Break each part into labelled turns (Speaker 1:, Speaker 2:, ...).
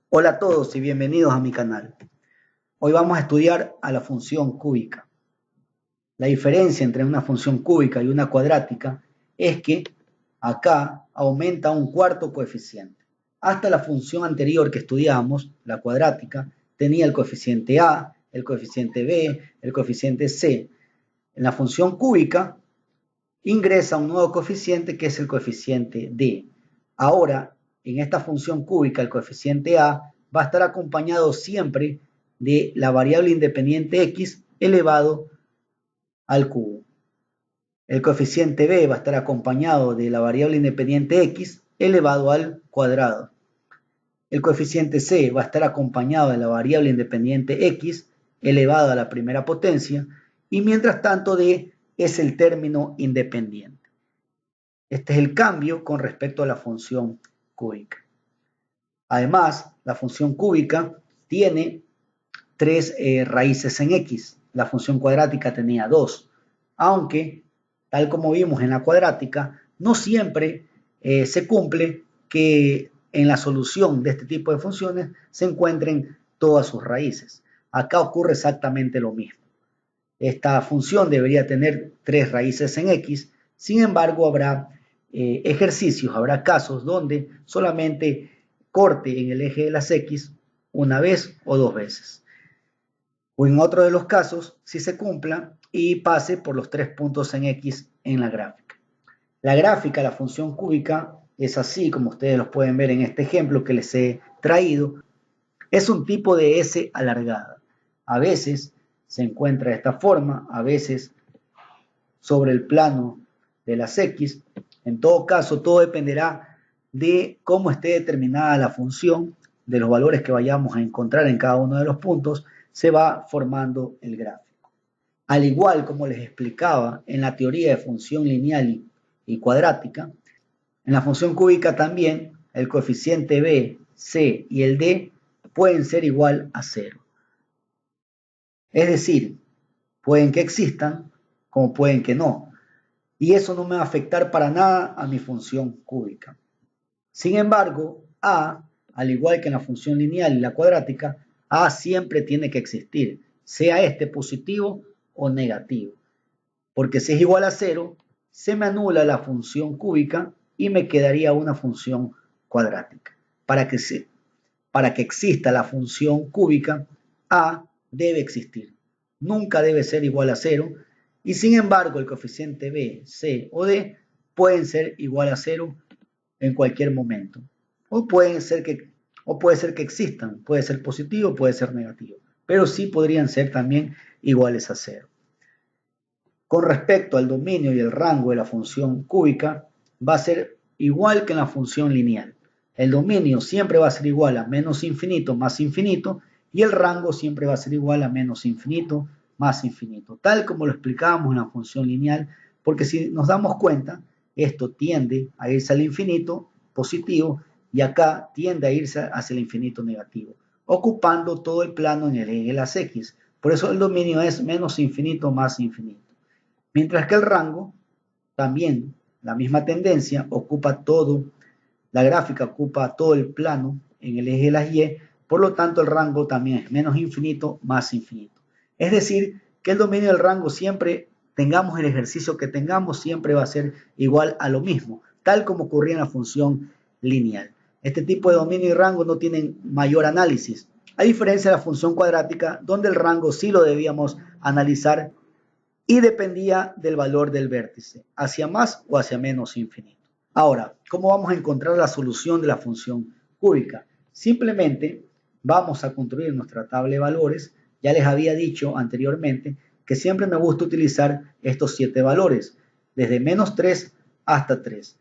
Speaker 1: Hola a todos y bienvenidos a mi canal. Hoy vamos a estudiar a la función cúbica. La diferencia entre una función cúbica y una cuadrática es que acá aumenta un cuarto coeficiente. Hasta la función anterior que estudiamos, la cuadrática, tenía el coeficiente a, el coeficiente b, el coeficiente c. En la función cúbica ingresa un nuevo coeficiente que es el coeficiente d. Ahora, en esta función cúbica, el coeficiente a va a estar acompañado siempre de la variable independiente x elevado al cubo. El coeficiente b va a estar acompañado de la variable independiente x elevado al cuadrado. El coeficiente c va a estar acompañado de la variable independiente x elevado a la primera potencia y mientras tanto d es el término independiente. Este es el cambio con respecto a la función cúbica. Además, la función cúbica tiene tres raíces en x. La función cuadrática tenía dos, aunque, tal como vimos en la cuadrática, no siempre se cumple que en la solución de este tipo de funciones se encuentren todas sus raíces. Acá ocurre exactamente lo mismo. Esta función debería tener tres raíces en x, sin embargo habrá ejercicios, habrá casos donde solamente corte en el eje de las x una vez o dos veces. O en otro de los casos, si se cumpla y pase por los tres puntos en x en la gráfica. La gráfica, la función cúbica, es así como ustedes los pueden ver en este ejemplo que les he traído. Es un tipo de S alargada. A veces se encuentra de esta forma, a veces sobre el plano de las X. En todo caso, todo dependerá de cómo esté determinada la función, de los valores que vayamos a encontrar en cada uno de los puntos, se va formando el gráfico. Al igual como les explicaba en la teoría de función lineal y cuadrática, en la función cúbica también el coeficiente b, c y el d pueden ser igual a 0. Es decir, pueden que existan como pueden que no. Y eso no me va a afectar para nada a mi función cúbica. Sin embargo, a, al igual que en la función lineal y la cuadrática, a siempre tiene que existir, sea este positivo o negativo. Porque si es igual a 0, se me anula la función cúbica y me quedaría una función cuadrática. Para que exista la función cúbica, a debe existir. Nunca debe ser igual a 0 y sin embargo el coeficiente b, c o d pueden ser igual a 0 en cualquier momento. O puede ser que existan, puede ser positivo, puede ser negativo, pero sí podrían ser también iguales a 0. Con respecto al dominio y el rango de la función cúbica, va a ser igual que en la función lineal. El dominio siempre va a ser igual a menos infinito más infinito y el rango siempre va a ser igual a menos infinito más infinito, tal como lo explicábamos en la función lineal, porque si nos damos cuenta, esto tiende a irse al infinito positivo y acá tiende a irse hacia el infinito negativo, ocupando todo el plano en el eje de las X. Por eso el dominio es menos infinito más infinito. Mientras que el rango, también la misma tendencia, ocupa todo, la gráfica ocupa todo el plano en el eje de las Y, por lo tanto el rango también es menos infinito más infinito. Es decir, que el dominio del rango siempre, tengamos el ejercicio que tengamos, siempre va a ser igual a lo mismo, tal como ocurría en la función lineal. Este tipo de dominio y rango no tienen mayor análisis, a diferencia de la función cuadrática, donde el rango sí lo debíamos analizar y dependía del valor del vértice, hacia más o hacia menos infinito. Ahora, ¿cómo vamos a encontrar la solución de la función cúbica? Simplemente vamos a construir nuestra tabla de valores. Ya les había dicho anteriormente que siempre me gusta utilizar estos 7 valores, desde menos 3 hasta 3,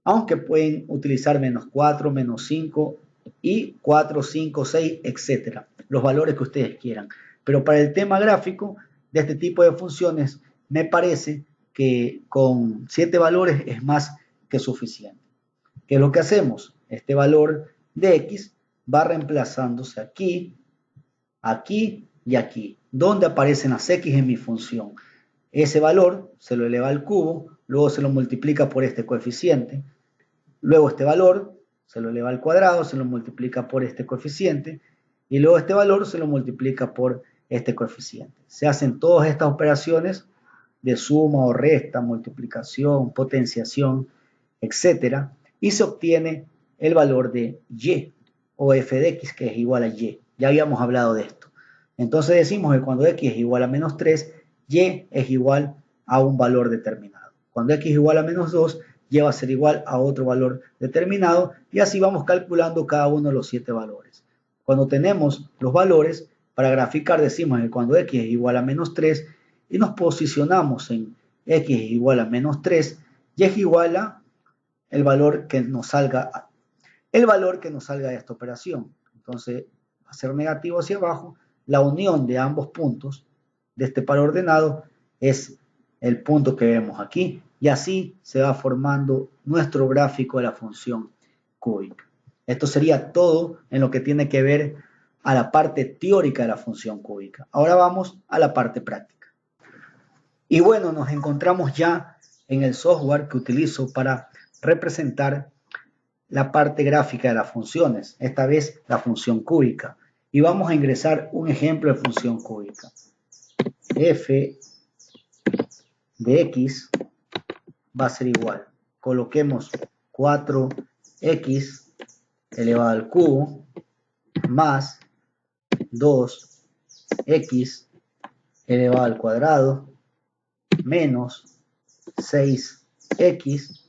Speaker 1: aunque pueden utilizar menos 4, menos 5 y 4, 5, 6, etc. Los valores que ustedes quieran. Pero para el tema gráfico de este tipo de funciones, me parece que con 7 valores es más que suficiente. ¿Qué es lo que hacemos? Este valor de x va reemplazándose aquí, aquí y aquí, donde aparecen las x en mi función. Ese valor se lo eleva al cubo, luego se lo multiplica por este coeficiente, luego este valor se lo eleva al cuadrado, se lo multiplica por este coeficiente y luego este valor se lo multiplica por este coeficiente. Se hacen todas estas operaciones de suma o resta, multiplicación, potenciación, etcétera, y se obtiene el valor de y o f de x, que es igual a y. Ya habíamos hablado de esto. Entonces decimos que cuando x es igual a menos 3, y es igual a un valor determinado. Cuando x es igual a menos 2, y va a ser igual a otro valor determinado, y así vamos calculando cada uno de los 7 valores. Cuando tenemos los valores, para graficar decimos que cuando x es igual a menos 3, y nos posicionamos en x es igual a menos 3, y es igual a el valor que nos salga de esta operación. Entonces va a ser negativo hacia abajo. La unión de ambos puntos de este par ordenado es el punto que vemos aquí, y así se va formando nuestro gráfico de la función cúbica. Esto sería todo en lo que tiene que ver a la parte teórica de la función cúbica. Ahora vamos a la parte práctica. Y bueno, nos encontramos ya en el software que utilizo para representar la parte gráfica de las funciones, esta vez la función cúbica. Y vamos a ingresar un ejemplo de función cúbica. F de x va a ser igual. Coloquemos 4x elevado al cubo más 2x elevado al cuadrado menos 6x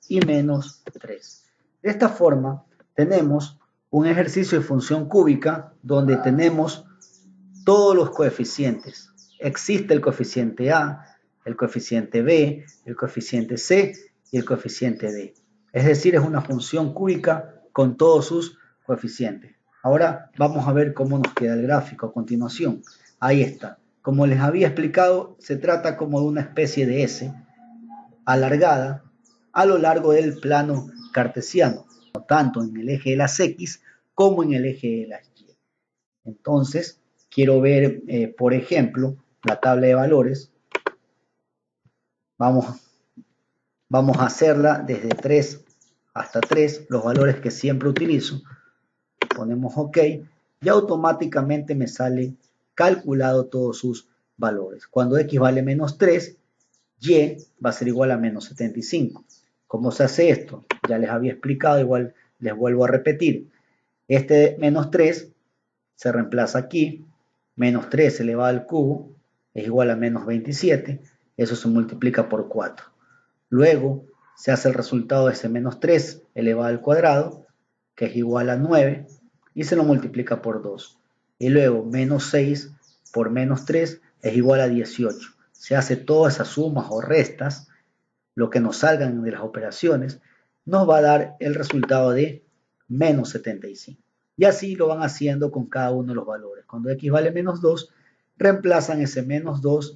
Speaker 1: y menos 3. De esta forma tenemos un ejercicio de función cúbica donde tenemos todos los coeficientes. Existe el coeficiente A, el coeficiente B, el coeficiente C y el coeficiente D. Es decir, es una función cúbica con todos sus coeficientes. Ahora vamos a ver cómo nos queda el gráfico a continuación. Ahí está. Como les había explicado, se trata como de una especie de S alargada a lo largo del plano cartesiano, tanto en el eje de las X como en el eje de las Y. Entonces, quiero ver, por ejemplo, la tabla de valores. Vamos a hacerla desde 3 hasta 3, los valores que siempre utilizo. Ponemos OK y automáticamente me sale calculado todos sus valores. Cuando X vale menos 3, Y va a ser igual a menos 75. ¿Cómo se hace esto? Ya les había explicado, igual les vuelvo a repetir. Este menos 3 se reemplaza aquí. Menos 3 elevado al cubo es igual a menos 27. Eso se multiplica por 4. Luego se hace el resultado de ese menos 3 elevado al cuadrado, que es igual a 9, y se lo multiplica por 2. Y luego menos 6 por menos 3 es igual a 18. Se hace todas esas sumas o restas, lo que nos salgan de las operaciones, nos va a dar el resultado de menos 75. Y así lo van haciendo con cada uno de los valores. Cuando x vale menos 2, reemplazan ese menos 2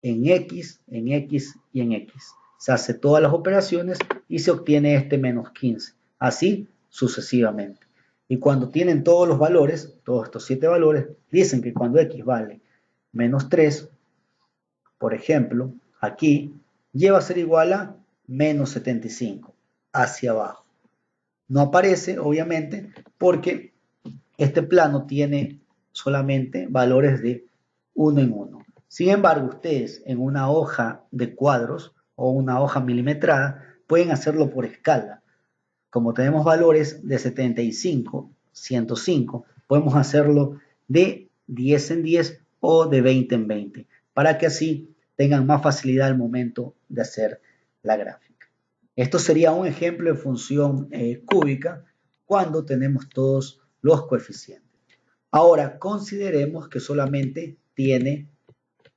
Speaker 1: en x y en x. Se hace todas las operaciones y se obtiene este menos 15. Así sucesivamente. Y cuando tienen todos los valores, todos estos 7 valores, dicen que cuando x vale menos 3, por ejemplo, aquí, y va a ser igual a menos 75, hacia abajo. No aparece, obviamente, porque este plano tiene solamente valores de 1 en 1. Sin embargo, ustedes en una hoja de cuadros o una hoja milimetrada pueden hacerlo por escala. Como tenemos valores de 75, 105, podemos hacerlo de 10 en 10 o de 20 en 20, para que así tengan más facilidad al momento de hacer la gráfica. Esto sería un ejemplo de función cúbica cuando tenemos todos los coeficientes. Ahora consideremos que solamente tiene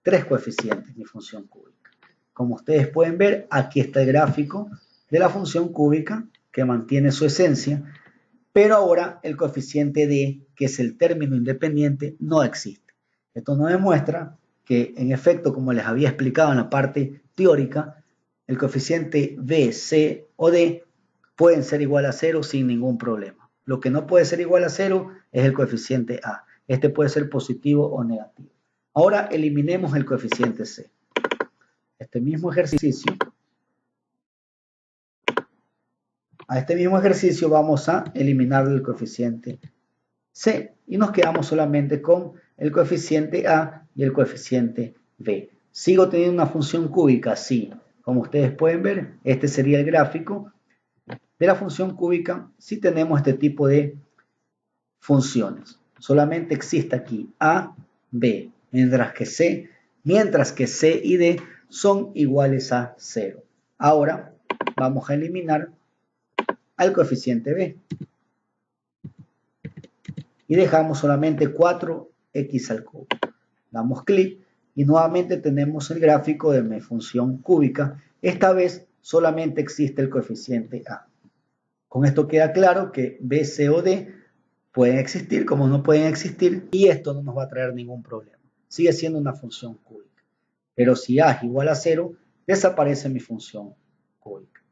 Speaker 1: 3 coeficientes mi función cúbica. Como ustedes pueden ver, aquí está el gráfico de la función cúbica que mantiene su esencia, pero ahora el coeficiente D, que es el término independiente, no existe. Esto nos demuestra que, en efecto, como les había explicado en la parte teórica, el coeficiente B, C o D pueden ser igual a 0 sin ningún problema. Lo que no puede ser igual a 0 es el coeficiente A. Este puede ser positivo o negativo. Ahora eliminemos el coeficiente C. Este mismo ejercicio a este mismo ejercicio vamos a eliminar el coeficiente C y nos quedamos solamente con el coeficiente A y el coeficiente B. ¿Sigo teniendo una función cúbica? Sí. Como ustedes pueden ver, este sería el gráfico de la función cúbica si tenemos este tipo de funciones. Solamente existe aquí A, B, mientras que C y D son iguales a 0. Ahora vamos a eliminar al coeficiente B y dejamos solamente 4x al cubo. Damos clic y nuevamente tenemos el gráfico de mi función cúbica. Esta vez solamente existe el coeficiente A. Con esto queda claro que B, C o D pueden existir como no pueden existir y esto no nos va a traer ningún problema. Sigue siendo una función cúbica. Pero si A es igual a 0, desaparece mi función cúbica.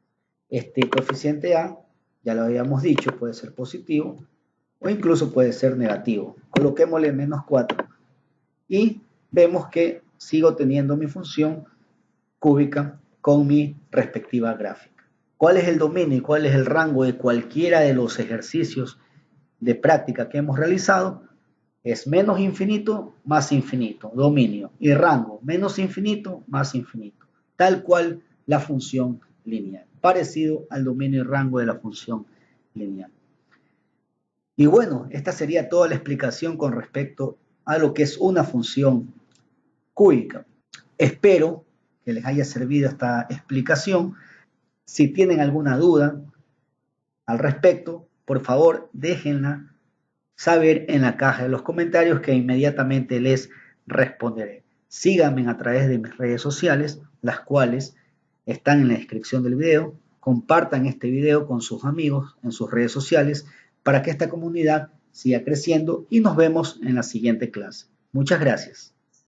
Speaker 1: Este coeficiente A, ya lo habíamos dicho, puede ser positivo o incluso puede ser negativo. Coloquémosle menos 4 y vemos que sigo teniendo mi función cúbica con mi respectiva gráfica. ¿Cuál es el dominio y cuál es el rango de cualquiera de los ejercicios de práctica que hemos realizado? Es menos infinito más infinito, dominio, y rango, menos infinito más infinito, tal cual la función lineal, parecido al dominio y rango de la función lineal. Y bueno, esta sería toda la explicación con respecto a lo que es una función cúbica. Espero que les haya servido esta explicación. Si tienen alguna duda al respecto, por favor déjenla saber en la caja de los comentarios que inmediatamente les responderé. Síganme a través de mis redes sociales, las cuales están en la descripción del video. Compartan este video con sus amigos en sus redes sociales para que esta comunidad siga creciendo y nos vemos en la siguiente clase. Muchas gracias.